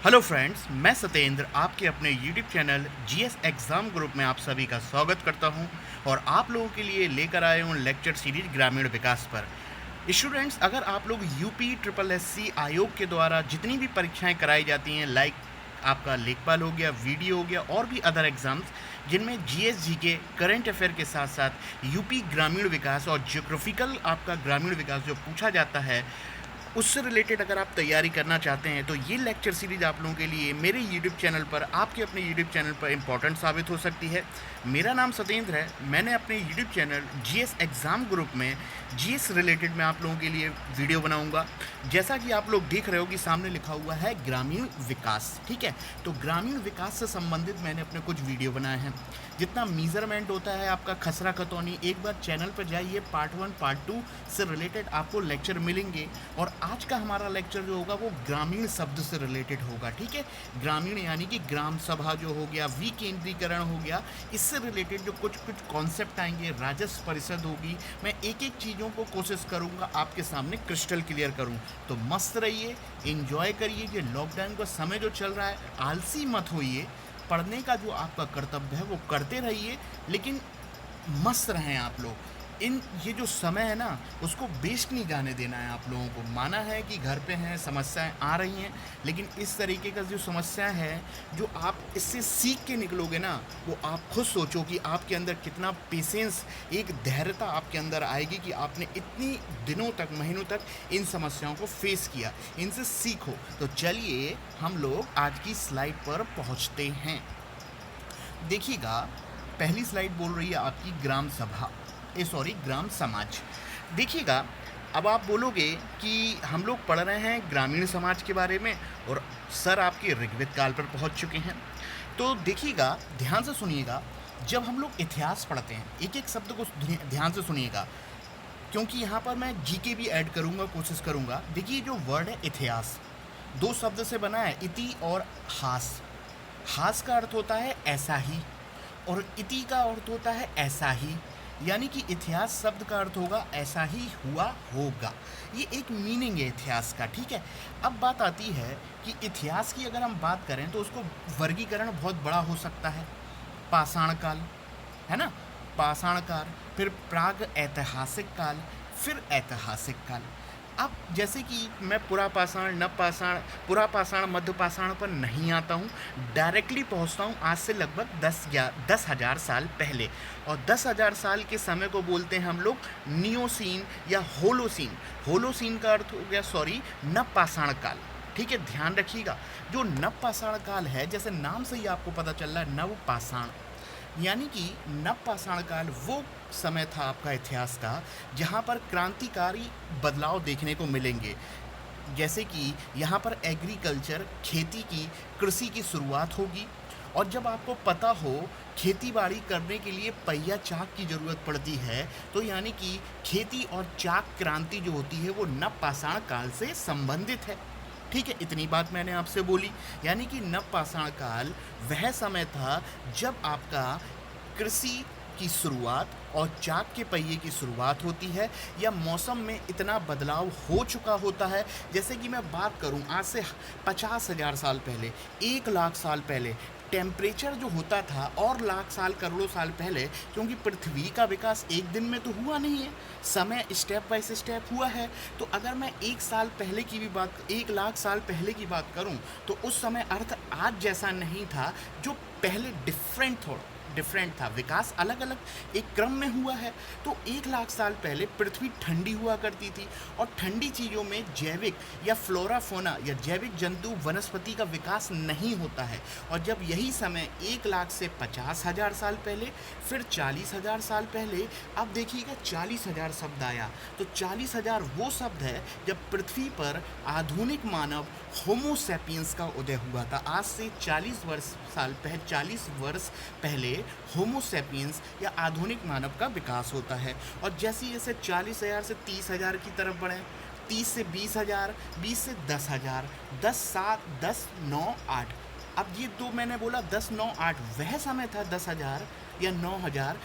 Hello friends, मैं सत्येंद्र आपके अपने YouTube channel GS exam group में आप सभी का स्वागत करता हूं और आप लोगों के लिए लेकर आए हूं लेक्चर सीरीज ग्रामीण विकास पर। स्टूडेंट्स, अगर आप लोग यूपी ट्रिपल एससी आयोग के द्वारा जितनी भी परीक्षाएं कराई जाती हैं, लाइक आपका लेखपाल हो गया, वीडियो हो गया और भी अदर एग्ज़ाम्स जिनमें जीएस जीके करंट अफेयर के साथ साथ यूपी ग्रामीण विकास और जियोग्राफिकल आपका ग्रामीण विकास जो पूछा जाता है, उससे रिलेटेड अगर आप तैयारी करना चाहते हैं तो ये लेक्चर सीरीज आप लोगों के लिए मेरे यूट्यूब चैनल पर, आपके अपने यूट्यूब चैनल पर इंपॉर्टेंट साबित हो सकती है। मेरा नाम सत्येंद्र है। मैंने अपने YouTube channel GS exam group में जीएस रिलेटेड मैं आप लोगों के लिए वीडियो बनाऊंगा। जैसा कि आप लोग देख रहे हो कि सामने लिखा हुआ है ग्रामीण विकास, ठीक है। तो ग्रामीण विकास से संबंधित मैंने अपने कुछ वीडियो बनाए हैं। जितना मीज़रमेंट होता है आपका खसरा खतौनी, एक बार चैनल पर जाइए, पार्ट 1 पार्ट 2 से रिलेटेड आपको लेक्चर मिलेंगे। और आज का हमारा लेक्चर जो होगा वो ग्रामीण शब्द से रिलेटेड होगा, ठीक है। ग्रामीण यानी कि ग्राम सभा जो हो गया, विकेंद्रीकरण हो गया, इससे रिलेटेड जो कुछ कॉन्सेप्ट आएंगे, राजस्व परिषद होगी। मैं एक एक चीज़ों को कोशिश करूँगा आपके सामने क्रिस्टल क्लियर करूँ। तो मस्त रहिए, इन्जॉय करिए। ये लॉकडाउन का समय जो चल रहा है, आलसी मत होइए। पढ़ने का जो आपका कर्तव्य है वो करते रहिए, लेकिन मस्त रहें आप लोग। ये जो समय है ना, उसको वेस्ट नहीं जाने देना है आप लोगों को। माना है कि घर पे हैं, समस्याएं आ रही हैं, लेकिन इस तरीके का जो समस्या है, जो आप इससे सीख के निकलोगे ना, वो आप खुद सोचो कि आपके अंदर कितना पेशेंस, एक धैर्यता आपके अंदर आएगी कि आपने इतनी दिनों तक, महीनों तक इन समस्याओं को फेस किया। इनसे सीखो। तो चलिए हम लोग आज की स्लाइड पर पहुँचते हैं। देखिएगा, पहली स्लाइड बोल रही है आपकी ग्राम सभा, ग्राम समाज। देखिएगा, अब आप बोलोगे कि हम लोग पढ़ रहे हैं ग्रामीण समाज के बारे में और सर आपके ऋग्वेद काल पर पहुंच चुके हैं। तो देखिएगा, ध्यान से सुनिएगा। जब हम लोग इतिहास पढ़ते हैं, एक एक शब्द को ध्यान से सुनिएगा, क्योंकि यहाँ पर मैं जीके भी ऐड करूँगा, कोशिश करूँगा। देखिए, जो वर्ड है इतिहास, दो शब्द से बना है, इति और हास। हास का अर्थ होता है ऐसा ही, और इति का अर्थ होता है ऐसा ही। यानी कि इतिहास शब्द का अर्थ होगा ऐसा ही हुआ होगा। ये एक मीनिंग है इतिहास का, ठीक है। अब बात आती है कि इतिहास की अगर हम बात करें तो उसको वर्गीकरण बहुत बड़ा हो सकता है। पाषाण काल, है ना, पाषाण काल, फिर प्राग ऐतिहासिक काल, फिर ऐतिहासिक काल। अब जैसे कि मैं पुरापाषाण, नवपाषाण, पुरापाषाण, मध्यपाषाण पर नहीं आता हूँ, डायरेक्टली पहुँचता हूँ आज से लगभग 10,000 साल पहले। और 10,000 साल के समय को बोलते हैं हम लोग नियोसीन या होलोसीन। होलोसीन का अर्थ हो गया नवपाषाण काल, ठीक है। ध्यान रखिएगा, जो नवपाषाण काल है, जैसे नाम से ही आपको पता चल रहा है नवपाषाण, यानी कि नवपाषाण काल वो समय था आपका इतिहास का जहाँ पर क्रांतिकारी बदलाव देखने को मिलेंगे। जैसे कि यहाँ पर एग्रीकल्चर, खेती की, कृषि की शुरुआत होगी। और जब आपको पता हो खेती बाड़ी करने के लिए पहिया चाक की ज़रूरत पड़ती है, तो यानी कि खेती और चाक क्रांति जो होती है वो नवपाषाण काल से संबंधित है, ठीक है। इतनी बात मैंने आपसे बोली। यानी कि नवपाषाण काल वह समय था जब आपका कृषि की शुरुआत और चाक के पहिए की शुरुआत होती है, या मौसम में इतना बदलाव हो चुका होता है। जैसे कि मैं बात करूं आज से 50,000 साल पहले, 1,00,000 साल पहले टेम्परेचर जो होता था, और लाख साल, करोड़ों साल पहले, क्योंकि पृथ्वी का विकास एक दिन में तो हुआ नहीं है, समय स्टेप बाय स्टेप हुआ है। तो अगर मैं 1 साल पहले की भी बात, 1,00,000 साल पहले की बात करूं, तो उस समय अर्थ आज जैसा नहीं था, जो पहले डिफरेंट था। विकास अलग अलग एक क्रम में हुआ है। तो 1,00,000 साल पहले पृथ्वी ठंडी हुआ करती थी, और ठंडी चीज़ों में जैविक या फ्लोरा फोना या जैविक जंतु, वनस्पति का विकास नहीं होता है। और जब यही समय 1,00,000 से 50,000 साल पहले, फिर 40,000 साल पहले, अब देखिएगा 40,000 शब्द आया। तो 40,000 वो शब्द है जब पृथ्वी पर आधुनिक मानव होमोसेपियंस का उदय हुआ था। आज से 40 वर्ष पहले होमोसेपियंस या आधुनिक मानव का विकास होता है। और जैसे जैसे 40,000 से 30,000 की तरफ बढ़े, 30 से 20,000, 20 से 10,000, 10, 7, 10, 9, 8। अब ये दो मैंने बोला 10, 9, 8, वह समय था 10,000 या 9,000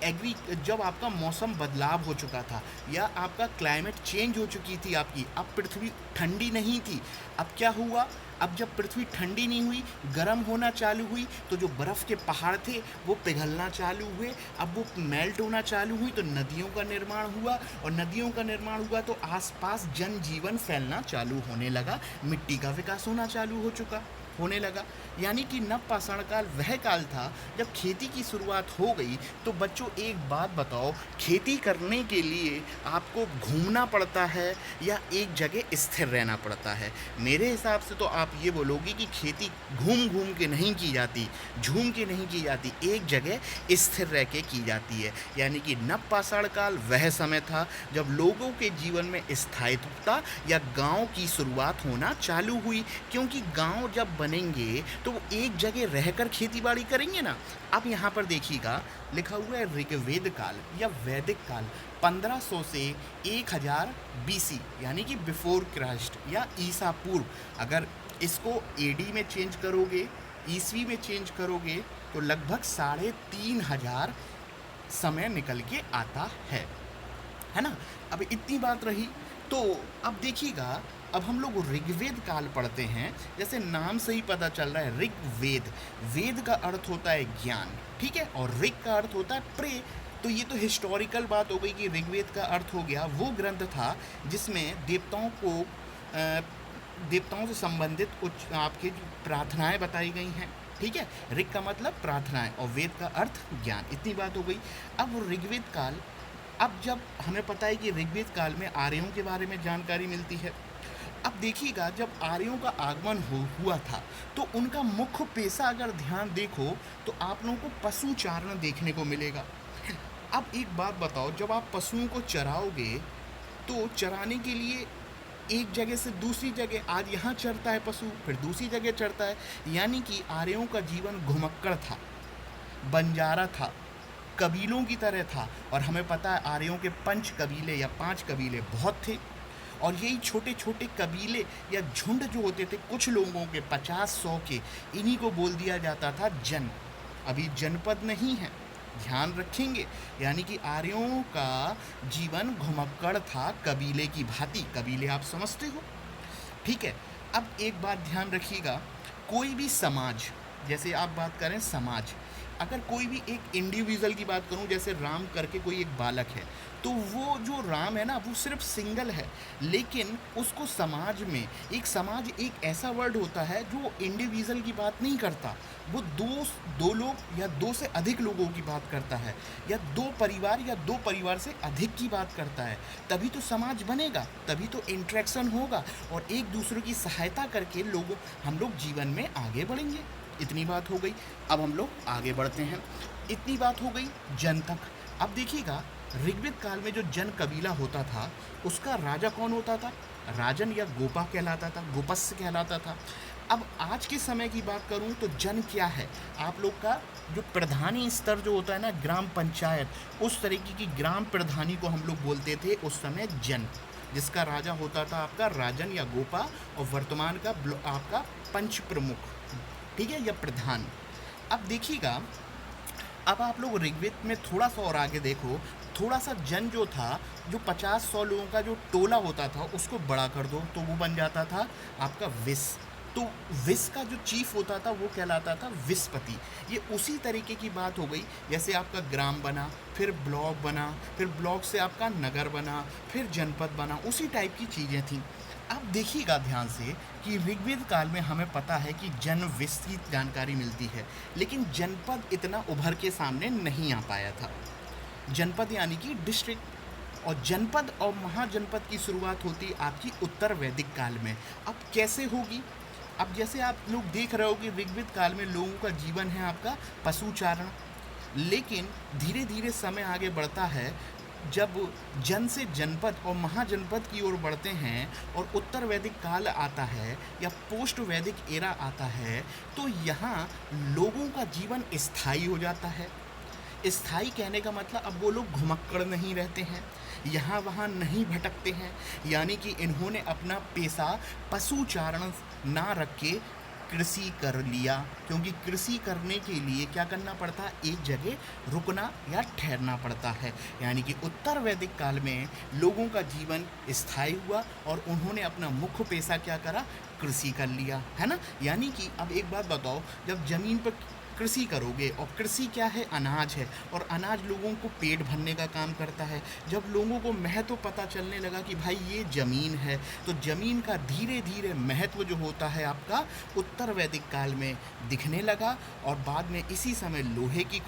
जब आपका मौसम बदलाव हो चुका था, या आपका क्लाइमेट चेंज हो चुकी थी आपकी। अब पृथ्वी ठंडी नहीं थी। अब क्या हुआ, अब जब पृथ्वी ठंडी नहीं हुई, गर्म होना चालू हुई, तो जो बर्फ़ के पहाड़ थे वो पिघलना चालू हुए। अब वो मेल्ट होना चालू हुई तो नदियों का निर्माण हुआ, और नदियों का निर्माण हुआ तो आसपास जनजीवन फैलना चालू होने लगा, मिट्टी का विकास होने लगा। यानी कि नवपाषाण काल वह काल था जब खेती की शुरुआत हो गई। तो बच्चों एक बात बताओ, खेती करने के लिए आपको घूमना पड़ता है या एक जगह स्थिर रहना पड़ता है? मेरे हिसाब से तो आप ये बोलोगे कि खेती घूम घूम के नहीं की जाती, झूम के नहीं की जाती, एक जगह स्थिर रह के की जाती है। यानी कि नवपाषाण काल वह समय था जब लोगों के जीवन में स्थायित्वता या गांव की शुरुआत होना चालू हुई, क्योंकि गांव जब बनेंगे तो वो एक जगह रहकर खेती बाड़ी करेंगे ना। अब यहाँ पर देखिएगा लिखा हुआ है ऋग्वेद काल या वैदिक काल 1500 से 1000 BC, यानी कि बिफोर क्राइस्ट या ईसा पूर्व। अगर इसको एडी में चेंज करोगे, ईसवी में चेंज करोगे, तो लगभग 3500 समय निकल के आता है ना। अब इतनी बात रही, तो अब देखिएगा, अब हम लोग ऋग्वेद काल पढ़ते हैं। जैसे नाम से ही पता चल रहा है ऋग्वेद, वेद का अर्थ होता है ज्ञान, ठीक है, और ऋग का अर्थ होता है प्रे। तो ये तो हिस्टोरिकल बात हो गई कि ऋग्वेद का अर्थ हो गया वो ग्रंथ था जिसमें देवताओं से संबंधित कुछ आपके जो प्रार्थनाएं बताई गई हैं, ठीक है। ऋग का मतलब प्रार्थनाएं और वेद का अर्थ ज्ञान, इतनी बात हो गई। अब ऋग्वेद काल, अब जब हमें पता है कि ऋग्वेद काल में आर्यों के बारे में जानकारी मिलती है। अब देखिएगा, जब आर्यों का आगमन हुआ था तो उनका मुख्य पेशा अगर ध्यान देखो तो आप लोगों को पशु चारण देखने को मिलेगा। अब एक बात बताओ, जब आप पशुओं को चराओगे तो चराने के लिए एक जगह से दूसरी जगह, आज यहाँ चरता है पशु, फिर दूसरी जगह चरता है। यानी कि आर्यों का जीवन घुमक्कड़ था, बंजारा था, कबीलों की तरह था। और हमें पता है आर्यों के 5 कबीले या 5 कबीले बहुत थे, और यही छोटे छोटे कबीले या झुंड जो होते थे कुछ लोगों के 50-100 के, इन्हीं को बोल दिया जाता था जन। अभी जनपद नहीं है, ध्यान रखेंगे। यानी कि आर्यों का जीवन घुमक्कड़ था, कबीले की भांति। कबीले आप समझते हो, ठीक है। अब एक बात ध्यान रखिएगा, कोई भी समाज, जैसे आप बात करें समाज, अगर कोई भी एक इंडिविजुअल की बात करूं, जैसे राम करके कोई एक बालक है, तो वो जो राम है ना वो सिर्फ सिंगल है, लेकिन उसको समाज में, एक समाज एक ऐसा वर्ड होता है जो इंडिविजुअल की बात नहीं करता, वो दो लोग या 2 से अधिक लोगों की बात करता है, या 2 परिवार या 2 परिवार से अधिक की बात करता है। तभी तो समाज बनेगा, तभी तो इंटरेक्शन होगा, और एक दूसरे की सहायता करके हम लोग जीवन में आगे बढ़ेंगे। इतनी बात हो गई। अब हम लोग आगे बढ़ते हैं। इतनी बात हो गई जन तक। अब देखिएगा, ऋग्वेद काल में जो जन कबीला होता था उसका राजा कौन होता था? राजन या गोपा कहलाता था, गोपस्य कहलाता था। अब आज के समय की बात करूं तो जन क्या है? आप लोग का जो प्रधानी स्तर जो होता है ना, ग्राम पंचायत, उस तरीके की ग्राम प्रधानी को हम लोग बोलते थे उस समय जन, जिसका राजा होता था आपका राजन या गोपा, और वर्तमान का आपका पंच प्रमुख, ठीक है, या प्रधान। अब देखिएगा, अब आप लोग ऋग्वेद में थोड़ा सा और आगे देखो, थोड़ा सा जन जो था, जो 50-100 लोगों का जो टोला होता था उसको बड़ा कर दो तो वो बन जाता था आपका विस। तो विस का जो चीफ होता था वो कहलाता था विसपति। ये उसी तरीके की बात हो गई, जैसे आपका ग्राम बना, फिर ब्लॉक बना, फिर ब्लॉक से आपका नगर बना, फिर जनपद बना, उसी टाइप की चीज़ें थीं। अब देखिएगा ध्यान से कि ऋग्वेद काल में हमें पता है कि जन विस की जानकारी मिलती है, लेकिन जनपद इतना उभर के सामने नहीं आ पाया था। जनपद यानी कि डिस्ट्रिक्ट, और जनपद और महाजनपद की शुरुआत होती आपकी उत्तर वैदिक काल में। अब कैसे होगी? अब जैसे आप लोग देख रहे हो कि ऋग्वेद काल में लोगों का जीवन है आपका पशुचारण, लेकिन धीरे धीरे समय आगे बढ़ता है, जब जन से जनपद और महाजनपद की ओर बढ़ते हैं और उत्तर वैदिक काल आता है या पोस्ट वैदिक एरा आता है, तो यहाँ लोगों का जीवन स्थायी हो जाता है। स्थायी कहने का मतलब अब वो लोग घुमक्कड़ नहीं रहते हैं, यहाँ वहाँ नहीं भटकते हैं। यानी कि इन्होंने अपना पेशा पशुचारण ना रख के कृषि कर लिया, क्योंकि कृषि करने के लिए क्या करना पड़ता है? एक जगह रुकना या ठहरना पड़ता है। यानी कि उत्तर वैदिक काल में लोगों का जीवन स्थायी हुआ और उन्होंने अपना मुख्य पेशा क्या करा? कृषि कर लिया, है ना? यानी कि अब एक बात बताओ, जब ज़मीन पर कृषि करोगे, और कृषि क्या है? अनाज है, और अनाज लोगों को पेट भरने का काम करता है। जब लोगों को महत्व पता चलने लगा कि भाई ये ज़मीन है, तो ज़मीन का धीरे धीरे महत्व जो होता है आपका उत्तर वैदिक काल में दिखने लगा। और बाद में इसी समय लोहे की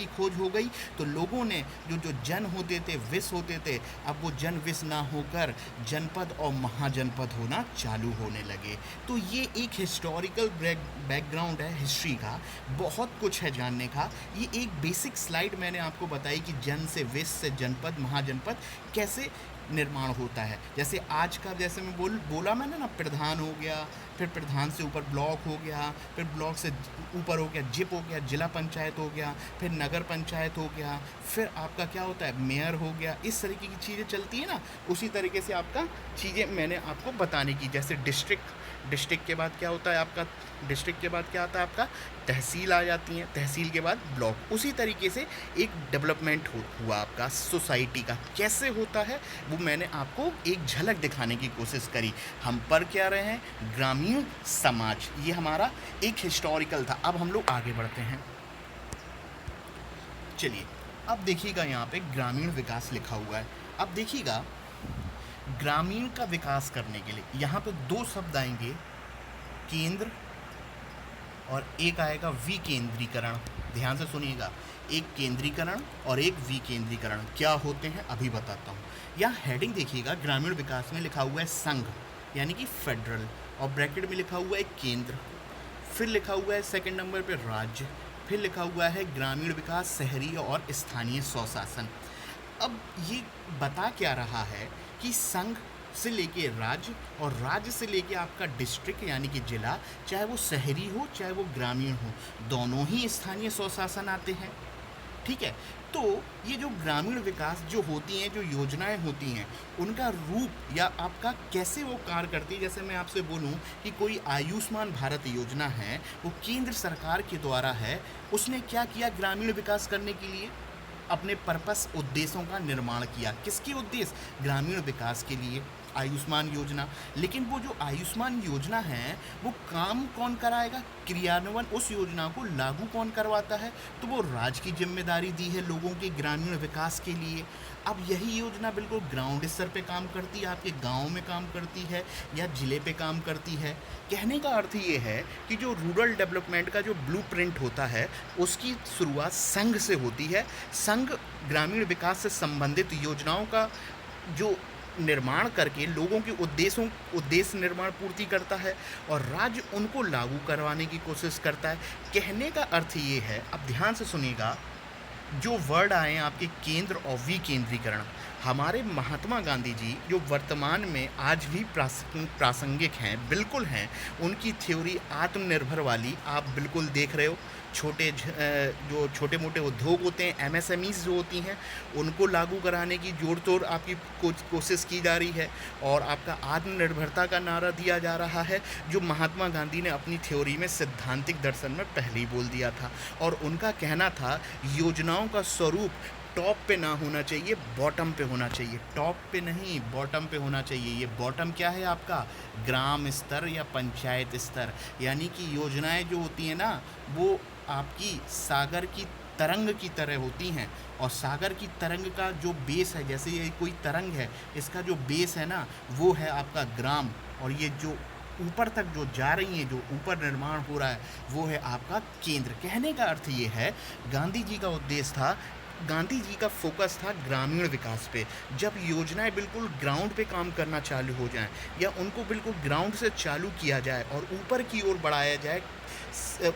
खोज हो गई। तो लोगों ने जो जो जन होते थे, विस होते थे, अब वो जन विस ना होकर जनपद और महाजनपद होना चालू होने लगे। तो ये एक हिस्टोरिकल बैकग्राउंड है हिस्ट्री का, बहुत कुछ है जानने का। ये एक बेसिक स्लाइड मैंने आपको बताई कि जन से विस से जनपद महाजनपद कैसे निर्माण होता है। जैसे आज का, जैसे मैं बोला मैंने ना, प्रधान हो गया, फिर प्रधान से ऊपर ब्लॉक हो गया, फिर ब्लॉक से ऊपर हो गया जिप हो गया, जिला पंचायत हो गया, फिर नगर पंचायत हो गया, फिर आपका क्या होता है, मेयर हो गया। इस तरीके की चीज़ें चलती है ना, उसी तरीके से आपका चीज़ें मैंने आपको बताने की। जैसे डिस्ट्रिक्ट के बाद क्या होता है आपका, डिस्ट्रिक्ट के बाद क्या आता है आपका, तहसील आ जाती हैं, तहसील के बाद ब्लॉक। उसी तरीके से एक डेवलपमेंट हुआ आपका सोसाइटी का। कैसे होता है वो मैंने आपको एक झलक दिखाने की कोशिश करी। हम पर क्या रहे हैं, ग्रामीण समाज। ये हमारा एक हिस्टोरिकल था। अब हम लोग आगे बढ़ते हैं। चलिए, अब देखिएगा यहाँ पे ग्रामीण विकास लिखा हुआ है। अब देखिएगा, ग्रामीण का विकास करने के लिए यहाँ पे दो शब्द आएंगे, केंद्र, और एक आएगा विकेंद्रीकरण। ध्यान से सुनिएगा, एक केंद्रीकरण और एक विकेंद्रीकरण क्या होते हैं अभी बताता हूँ। यहाँ हेडिंग देखिएगा, ग्रामीण विकास में लिखा हुआ है संघ यानी कि फेडरल, और ब्रैकेट में लिखा हुआ है केंद्र, फिर लिखा हुआ है सेकंड नंबर पे राज्य, फिर लिखा हुआ है ग्रामीण विकास, शहरी और स्थानीय स्वशासन। अब ये बता क्या रहा है कि संघ से लेके राज्य, और राज्य से लेके आपका डिस्ट्रिक्ट यानी कि जिला, चाहे वो शहरी हो चाहे वो ग्रामीण हो, दोनों ही स्थानीय स्वशासन आते हैं। ठीक है, तो ये जो ग्रामीण विकास जो होती हैं, जो योजनाएं होती हैं, उनका रूप या आपका कैसे वो कार्य करती है। जैसे मैं आपसे बोलूं कि कोई आयुष्मान भारत योजना है, वो केंद्र सरकार के द्वारा है। उसने क्या किया, ग्रामीण विकास करने के लिए अपने पर्पस, उद्देश्यों का निर्माण किया। किसके उद्देश्य, ग्रामीण विकास के लिए आयुष्मान योजना। लेकिन वो जो आयुष्मान योजना है, वो काम कौन कराएगा, क्रियान्वयन उस योजना को लागू कौन करवाता है, तो वो राज्य की जिम्मेदारी दी है लोगों के ग्रामीण विकास के लिए। अब यही योजना बिल्कुल ग्राउंड स्तर पे काम करती है, आपके गांव में काम करती है या ज़िले पे काम करती है। कहने का अर्थ ये है कि जो रूरल डेवलपमेंट का जो ब्लूप्रिंट होता है, उसकी शुरुआत संघ से होती है। संघ ग्रामीण विकास से संबंधित योजनाओं का जो निर्माण करके लोगों के उद्देश्य निर्माण पूर्ति करता है, और राज्य उनको लागू करवाने की कोशिश करता है। कहने का अर्थ ये है, अब ध्यान से सुनिएगा, जो वर्ड आए हैं आपके केंद्र और विकेंद्रीकरण, हमारे महात्मा गांधी जी जो वर्तमान में आज भी प्रासंगिक हैं, बिल्कुल हैं। उनकी थ्योरी आत्मनिर्भर वाली आप बिल्कुल देख रहे हो। जो छोटे मोटे उद्योग होते हैं, एमएसएमईज जो होती हैं, उनको लागू कराने की जोड़ तोड़ आपकी कोशिश की जा रही है, और आपका आत्मनिर्भरता का नारा दिया जा रहा है, जो महात्मा गांधी ने अपनी थ्योरी में सैद्धांतिक दर्शन में पहले ही बोल दिया था। और उनका कहना था, योजनाओं का स्वरूप टॉप पे ना होना चाहिए, बॉटम पे होना चाहिए। टॉप पे नहीं, बॉटम पे होना चाहिए। ये बॉटम क्या है आपका, ग्राम स्तर या पंचायत स्तर। यानी कि योजनाएं जो होती हैं ना, वो आपकी सागर की तरंग की तरह होती हैं, और सागर की तरंग का जो बेस है, जैसे ये कोई तरंग है, इसका जो बेस है ना, वो है आपका ग्राम, और ये जो ऊपर तक जो जा रही हैं, जो ऊपर निर्माण हो रहा है, वो है आपका केंद्र। कहने का अर्थ ये है, गांधी जी का उद्देश्य था, गांधी जी का फोकस था ग्रामीण विकास पे। जब योजनाएं बिल्कुल ग्राउंड पे काम करना चालू हो जाएं, या उनको बिल्कुल ग्राउंड से चालू किया जाए और ऊपर की ओर बढ़ाया जाए,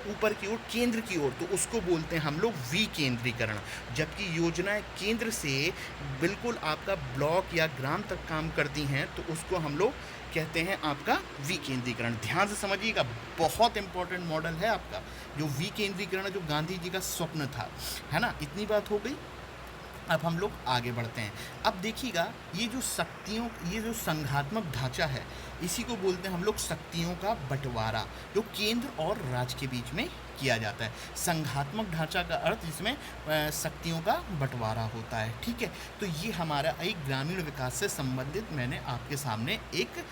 ऊपर की ओर, केंद्र की ओर, तो उसको बोलते हैं हम लोग विकेंद्रीकरण। जबकि योजनाएं केंद्र से बिल्कुल आपका ब्लॉक या ग्राम तक काम करती हैं, तो उसको हम लोग कहते हैं आपका विकेंद्रीकरण। ध्यान से समझिएगा, बहुत इंपॉर्टेंट मॉडल है आपका जो विकेंद्रीकरण, जो गांधी जी का स्वप्न था, है ना। इतनी बात हो गई। अब हम लोग आगे बढ़ते हैं। अब देखिएगा, ये जो संघात्मक ढांचा है, इसी को बोलते हैं हम लोग शक्तियों का बंटवारा, जो केंद्र और राज्य के बीच में किया जाता है। संघात्मक ढांचा का अर्थ जिसमें शक्तियों का बंटवारा होता है। ठीक है, तो ये हमारा एक ग्रामीण विकास से संबंधित मैंने आपके सामने एक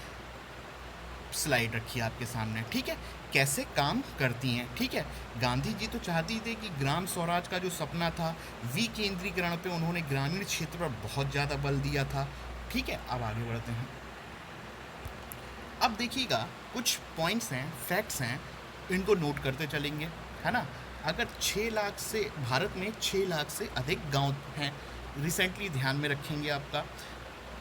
स्लाइड रखी है आपके सामने, ठीक है, कैसे काम करती हैं, ठीक है। गांधी जी तो चाहती थे कि ग्राम स्वराज का जो सपना था, विकेंद्रीकरण पे उन्होंने ग्रामीण क्षेत्र पर बहुत ज़्यादा बल दिया था, ठीक है। अब आगे बढ़ते हैं। अब देखिएगा कुछ पॉइंट्स हैं, फैक्ट्स हैं, इनको नोट करते चलेंगे, है ना। अगर 6 लाख से, भारत में 6 लाख से अधिक गांव हैं, रिसेंटली ध्यान में रखेंगे आपका।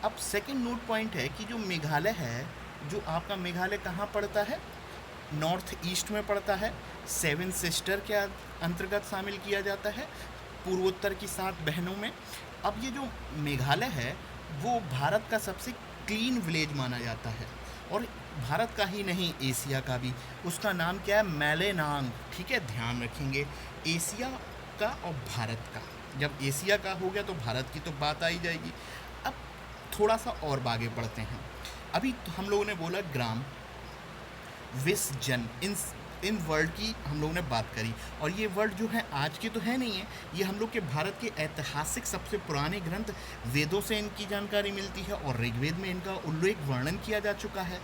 अब सेकंड नोट पॉइंट है कि जो मेघालय है, जो आपका मेघालय कहाँ पड़ता है, नॉर्थ ईस्ट में पड़ता है, 7 सिस्टर के अंतर्गत शामिल किया जाता है, पूर्वोत्तर की 7 बहनों में। अब ये जो मेघालय है वो भारत का सबसे क्लीन विलेज माना जाता है, और भारत का ही नहीं, एशिया का भी। उसका नाम क्या है, मैलेनांग, ठीक है, ध्यान रखेंगे, एशिया का और भारत का। जब एशिया का हो गया तो भारत की तो बात आ ही जाएगी। अब थोड़ा सा और आगे बढ़ते हैं। अभी तो हम लोगों ने बोला ग्राम, विस, जन, इन वर्ड की हम लोगों ने बात करी, और ये वर्ड जो है आज के तो है नहीं है, ये हम लोग के भारत के ऐतिहासिक सबसे पुराने ग्रंथ वेदों से इनकी जानकारी मिलती है, और ऋग्वेद में इनका उल्लेख वर्णन किया जा चुका है।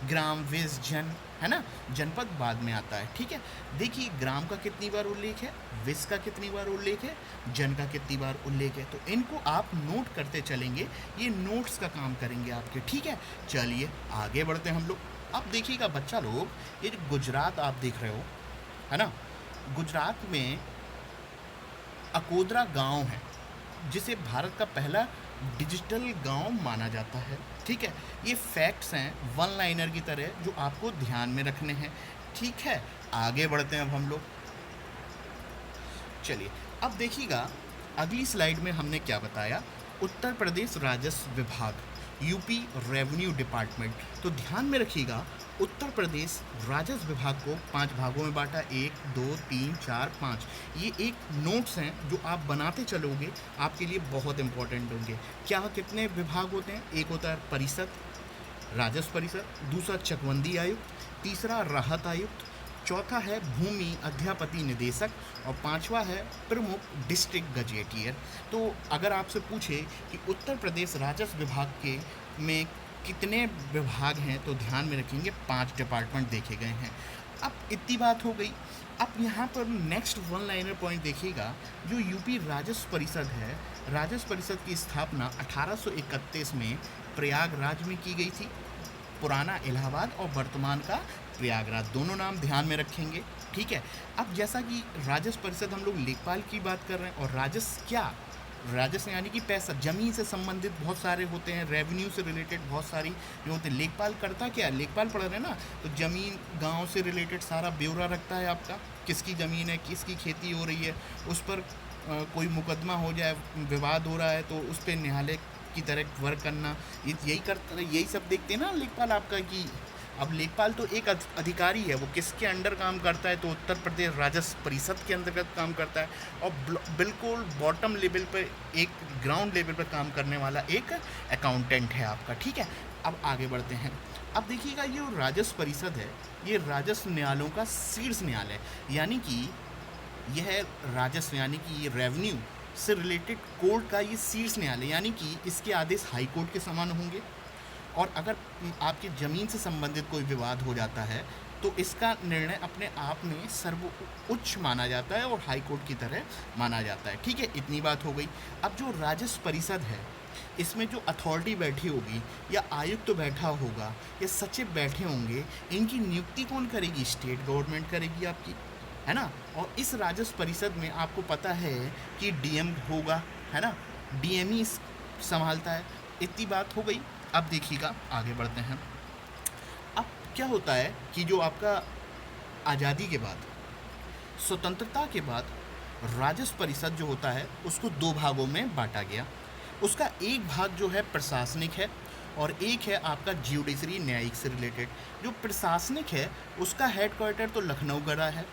ग्राम, विस, जन, है ना, जनपद बाद में आता है, ठीक है। देखिए ग्राम का कितनी बार उल्लेख है, विस का कितनी बार उल्लेख है, जन का कितनी बार उल्लेख है, तो इनको आप नोट करते चलेंगे, ये नोट्स का काम करेंगे आपके, ठीक है। चलिए आगे बढ़ते हैं हम लोग। अब देखिएगा बच्चा लोग, ये जो गुजरात आप देख रहे हो, है ना, गुजरात में अकोदरा गांव है, जिसे भारत का पहला डिजिटल गांव माना जाता है, ठीक है। ये फैक्ट्स हैं वन लाइनर की तरह, जो आपको ध्यान में रखने हैं, ठीक है। आगे बढ़ते हैं अब हम लोग। चलिए अब देखिएगा अगली स्लाइड में हमने क्या बताया, उत्तर प्रदेश राजस्व विभाग, यूपी रेवेन्यू डिपार्टमेंट। तो ध्यान में रखिएगा, उत्तर प्रदेश राजस्व विभाग को 5 भागों में बांटा, 1, 2, 3, 4, 5। ये एक नोट्स हैं जो आप बनाते चलोगे, आपके लिए बहुत इंपॉर्टेंट होंगे। क्या कितने विभाग होते हैं, एक होता है परिषद, राजस्व परिषद, दूसरा चकबंदी आयुक्त, तीसरा राहत आयुक्त, चौथा है भूमि अध्यापति निदेशक, और पांचवा है प्रमुख डिस्ट्रिक्ट गजेटियर। तो अगर आपसे पूछे कि उत्तर प्रदेश राजस्व विभाग के में कितने विभाग हैं, तो ध्यान में रखेंगे 5 डिपार्टमेंट देखे गए हैं। अब इतनी बात हो गई। अब यहाँ पर नेक्स्ट वन लाइनर पॉइंट देखिएगा, जो यूपी राजस्व परिषद है, राजस्व परिषद की स्थापना 1831 में प्रयागराज में की गई थी। पुराना इलाहाबाद और वर्तमान का प्रयागराज, दोनों नाम ध्यान में रखेंगे, ठीक है। अब जैसा कि राजस्व परिषद, हम लोग लेखपाल की बात कर रहे हैं, और राजस्व क्या, राजस्व यानी कि पैसा, ज़मीन से संबंधित बहुत सारे होते हैं, रेवेन्यू से रिलेटेड बहुत सारी जो होते हैं। लेखपाल करता क्या है, लेखपाल पढ़ रहे हैं ना, तो ज़मीन गांव से रिलेटेड सारा ब्यौरा रखता है आपका, किसकी ज़मीन है, किसकी खेती हो रही है, उस पर कोई मुकदमा हो जाए, विवाद हो रहा है, तो उस पर न्यायालय की तरह वर्क करना, यही सब देखते हैं ना लेखपाल आपका। कि अब लेखपाल तो एक अधिकारी है, वो किसके अंडर काम करता है, तो उत्तर प्रदेश राजस्व परिषद के अंतर्गत काम करता है, और बिल्कुल बॉटम लेवल पर, एक ग्राउंड लेवल पर काम करने वाला एक अकाउंटेंट है आपका, ठीक है। अब आगे बढ़ते हैं। अब देखिएगा ये जो राजस्व परिषद है, ये राजस्व न्यायालयों का शीर्ष न्यायालय, यानी कि यह राजस्व यानी कि ये रेवेन्यू से रिलेटेड कोर्ट का ये शीर्ष न्यायालय, यानी कि इसके आदेश हाई कोर्ट के समान होंगे। और अगर आपकी ज़मीन से संबंधित कोई विवाद हो जाता है, तो इसका निर्णय अपने आप में सर्वोच्च माना जाता है और हाई कोर्ट की तरह माना जाता है, ठीक है। इतनी बात हो गई। अब जो राजस्व परिषद है, इसमें जो अथॉरिटी बैठी होगी, या आयुक्त तो बैठा होगा, या सचिव बैठे होंगे, इनकी नियुक्ति कौन करेगी, स्टेट गवर्नमेंट करेगी आपकी, है ना। और इस राजस्व परिषद में आपको पता है कि डीएम होगा, है ना, डीएम ही संभालता है। इतनी बात हो गई। अब देखिएगा आगे बढ़ते हैं। अब क्या होता है कि जो आपका आज़ादी के बाद, स्वतंत्रता के बाद, राजस्व परिषद जो होता है उसको 2 भागों में बांटा गया। उसका एक भाग जो है प्रशासनिक है, और एक है आपका ज्यूडिशरी, न्यायिक से रिलेटेड। जो प्रशासनिक है उसका हेडक्वार्टर तो लखनऊ गढ़ा है,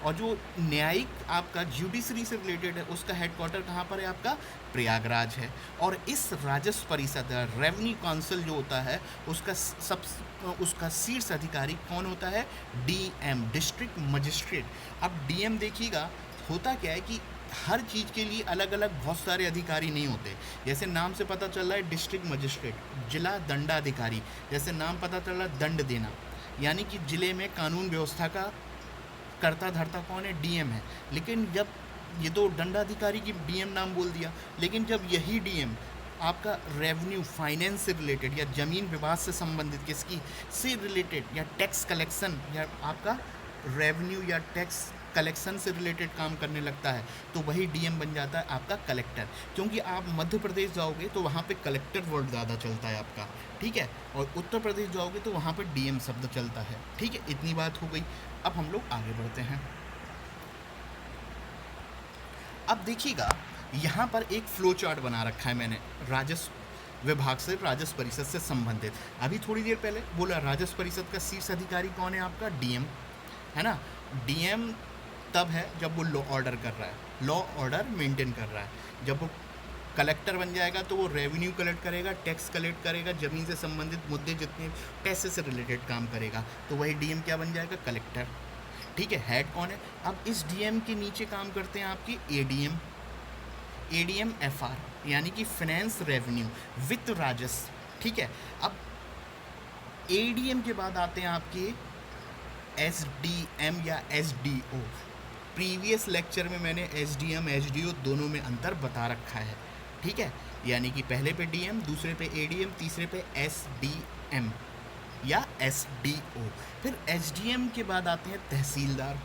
और जो न्यायिक आपका ज्यूडिशरी से रिलेटेड है, उसका हेडक्वार्टर कहाँ पर है, आपका प्रयागराज है। और इस राजस्व परिषद, रेवेन्यू काउंसिल जो होता है, उसका शीर्ष अधिकारी कौन होता है, डीएम, डिस्ट्रिक्ट मजिस्ट्रेट। अब डीएम देखिएगा, होता क्या है कि हर चीज़ के लिए अलग अलग बहुत सारे अधिकारी नहीं होते। जैसे नाम से पता चल रहा है डिस्ट्रिक्ट मजिस्ट्रेट, जिला दंडाधिकारी, जैसे नाम पता चल रहा है दंड देना, यानी कि ज़िले में कानून व्यवस्था का कर्ता धर्ता कौन है? डीएम है। लेकिन जब ये तो दंडाधिकारी की डीएम नाम बोल दिया, लेकिन जब यही डीएम आपका रेवेन्यू फाइनेंस से रिलेटेड या ज़मीन विवाद से संबंधित किसकी से रिलेटेड या टैक्स कलेक्शन या आपका रेवेन्यू या टैक्स कलेक्शन से रिलेटेड काम करने लगता है, तो वही डीएम बन जाता है आपका कलेक्टर। क्योंकि आप मध्य प्रदेश जाओगे तो वहाँ पे कलेक्टर वर्ड ज़्यादा चलता है आपका, ठीक है, और उत्तर प्रदेश जाओगे तो वहाँ पे डीएम शब्द चलता है, ठीक है। इतनी बात हो गई। अब हम लोग आगे बढ़ते हैं। अब देखिएगा, यहाँ पर एक फ्लो चार्ट बना रखा है मैंने राजस्व विभाग से, राजस्व परिषद से संबंधित। अभी थोड़ी देर पहले बोला राजस्व परिषद का शीर्ष अधिकारी कौन है? आपका डीएम, है ना। डीएम तब है जब वो लॉ ऑर्डर कर रहा है, लॉ ऑर्डर मेंटेन कर रहा है। जब वो कलेक्टर बन जाएगा तो वो रेवेन्यू कलेक्ट करेगा, टैक्स कलेक्ट करेगा, ज़मीन से संबंधित मुद्दे जितने पैसे से रिलेटेड काम करेगा, तो वही डीएम क्या बन जाएगा? कलेक्टर, ठीक है। हेड कौन है? अब इस डीएम के नीचे काम करते हैं आपकी एडीएम, एडीएम एफआर यानी कि फाइनेंस रेवेन्यू वित्त राजस्व, ठीक है। अब एडीएम के बाद आते हैं आपके एसडीएम या एसडीओ। प्रीवियस लेक्चर में मैंने एसडीएम एसडीओ दोनों में अंतर बता रखा है, ठीक है। यानी कि पहले पे डीएम, दूसरे पे एडीएम, तीसरे पे एसडीएम या एसडीओ। फिर एसडीएम के बाद आते हैं तहसीलदार,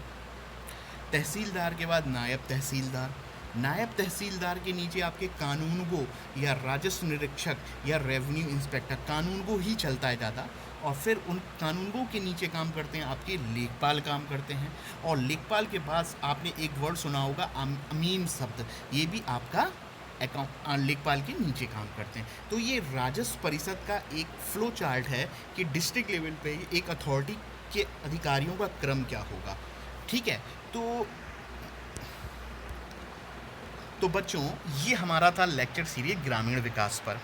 तहसीलदार के बाद नायब तहसीलदार, नायब तहसीलदार के नीचे आपके कानूनगो या राजस्व निरीक्षक या रेवेन्यू इंस्पेक्टर, कानूनगो ही चलता है ज़्यादा। और फिर उन कानूनगो के नीचे काम करते हैं आपके लेखपाल काम करते हैं। और लेखपाल के बाद आपने एक वर्ड सुना होगा अमीन शब्द, ये भी आपका अकाउंट लेखपाल के नीचे काम करते हैं। तो ये राजस्व परिषद का एक फ्लो चार्ट है कि डिस्ट्रिक्ट लेवल पे एक अथॉरिटी के अधिकारियों का क्रम क्या होगा, ठीक है। तो बच्चों, ये हमारा था लेक्चर सीरीज ग्रामीण विकास पर।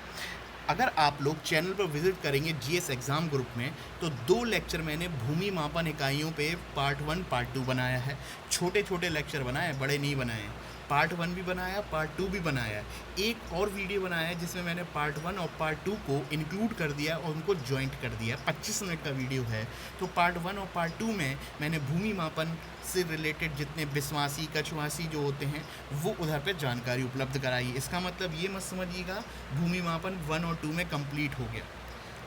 अगर आप लोग चैनल पर विजिट करेंगे जीएस एग्ज़ाम ग्रुप में, तो 2 लेक्चर मैंने भूमि मापन इकाइयों पे पार्ट 1 पार्ट 2 बनाया है। छोटे छोटे लेक्चर बनाए, बड़े नहीं बनाए। पार्ट 1 भी बनाया, पार्ट 2 भी बनाया। एक और वीडियो बनाया है जिसमें मैंने पार्ट 1 और पार्ट 2 को इंक्लूड कर दिया और उनको जॉइंट कर दिया। 25 मिनट का वीडियो है। तो पार्ट 1 और पार्ट 2 में मैंने भूमि मापन से रिलेटेड जितने बिस्वासी कछवासी जो होते हैं वो उधर पे जानकारी उपलब्ध कराई। इसका मतलब ये मत समझिएगा भूमि मापन 1 और 2 में कंप्लीट हो गया।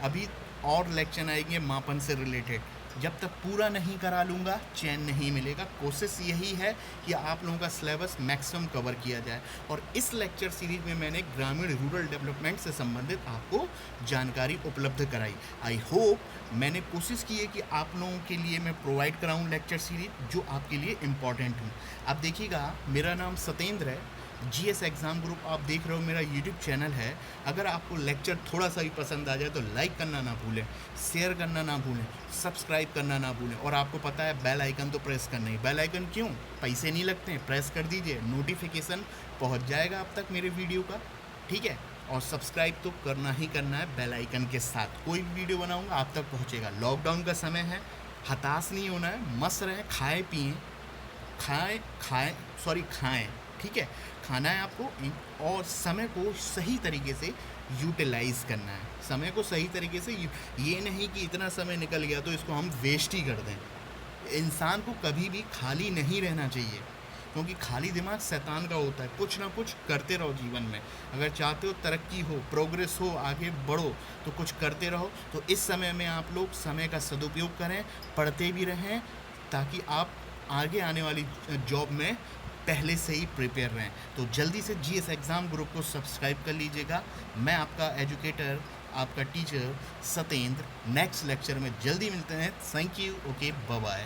अभी और लेक्चर आएंगे मापन से रिलेटेड। जब तक पूरा नहीं करा लूँगा चैन नहीं मिलेगा। कोशिश यही है कि आप लोगों का सिलेबस मैक्सिमम कवर किया जाए। और इस लेक्चर सीरीज में मैंने ग्रामीण रूरल डेवलपमेंट से संबंधित आपको जानकारी उपलब्ध कराई। आई होप मैंने कोशिश की है कि आप लोगों के लिए मैं प्रोवाइड कराऊं लेक्चर सीरीज जो आपके लिए इम्पॉर्टेंट हूँ। अब देखिएगा, मेरा नाम सतेंद्र है, जीएस एग्ज़ाम ग्रुप आप देख रहे हो, मेरा यूट्यूब चैनल है। अगर आपको लेक्चर थोड़ा सा भी पसंद आ जाए तो लाइक करना ना भूलें, शेयर करना ना भूलें, सब्सक्राइब करना ना भूलें। और आपको पता है बेल आइकन तो प्रेस करना ही। बेल आइकन क्यों? पैसे नहीं लगते हैं, प्रेस कर दीजिए, नोटिफिकेशन पहुंच जाएगा आप तक मेरे वीडियो का, ठीक है। और सब्सक्राइब तो करना ही करना है बेल आइकन के साथ। कोई भी वीडियो बनाऊँगा आप तक पहुँचेगा। लॉकडाउन का समय है, हताश नहीं होना है, मस्त रहें, खाएँ पिएँ, खाएँ, ठीक है। खाना है आपको और समय को सही तरीके से यूटिलाइज़ करना है। समय को सही तरीके से ये नहीं कि इतना समय निकल गया तो इसको हम वेस्ट ही कर दें। इंसान को कभी भी खाली नहीं रहना चाहिए, क्योंकि खाली दिमाग शैतान का होता है। कुछ ना कुछ करते रहो जीवन में। अगर चाहते हो तरक्की हो, प्रोग्रेस हो, आगे बढ़ो, तो कुछ करते रहो। तो इस समय में आप लोग समय का सदुपयोग करें, पढ़ते भी रहें, ताकि आप आगे आने वाली जॉब में पहले से ही प्रिपेयर रहें। तो जल्दी से जीएस एग्ज़ाम ग्रुप को सब्सक्राइब कर लीजिएगा। मैं आपका एजुकेटर, आपका टीचर सतेंद्र, नेक्स्ट लेक्चर में जल्दी मिलते हैं। Thank you, okay, bye bye.